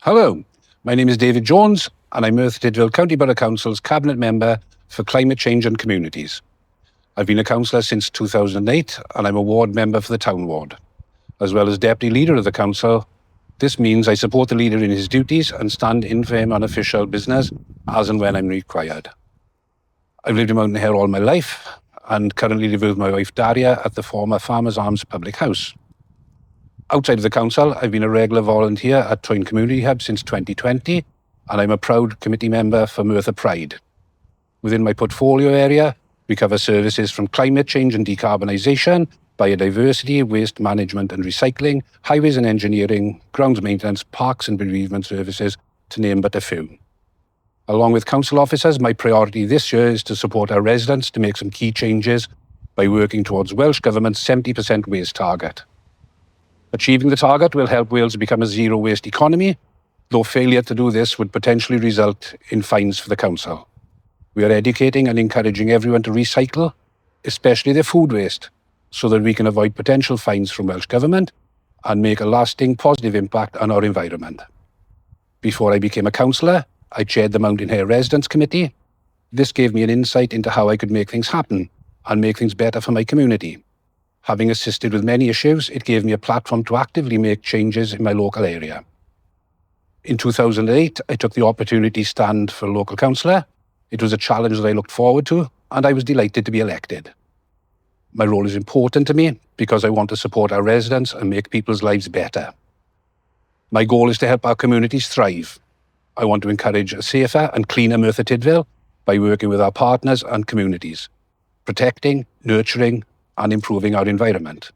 Hello, my name is David Jones and I'm Merthyr Tydfil County Borough Council's Cabinet Member for Climate Change and Communities. I've been a councillor since 2008 and I'm a ward member for the Town Ward. As well as Deputy Leader of the Council, this means I support the Leader in his duties and stand in for him on official business as and when I'm required. I've lived in Mountain Hare all my life and currently live with my wife Daria at the former Farmers Arms Public House. Outside of the council, I've been a regular volunteer at Twyn Community Hub since 2020, and I'm a proud committee member for Merthyr Pride. Within my portfolio area, we cover services from climate change and decarbonisation, biodiversity, waste management and recycling, highways and engineering, grounds maintenance, parks and bereavement services, to name but a few. Along with council officers, my priority this year is to support our residents to make some key changes by working towards Welsh Government's 70% waste target. Achieving the target will help Wales become a zero-waste economy, though failure to do this would potentially result in fines for the council. We are educating and encouraging everyone to recycle, especially their food waste, so that we can avoid potential fines from Welsh Government and make a lasting positive impact on our environment. Before I became a councillor, I chaired the Mountain Hare Residents Committee. This gave me an insight into how I could make things happen and make things better for my community. Having assisted with many issues, it gave me a platform to actively make changes in my local area. In 2008, I took the opportunity to stand for local councillor. It was a challenge that I looked forward to, and I was delighted to be elected. My role is important to me because I want to support our residents and make people's lives better. My goal is to help our communities thrive. I want to encourage a safer and cleaner Merthyr Tydfil by working with our partners and communities, protecting, nurturing, and improving our environment.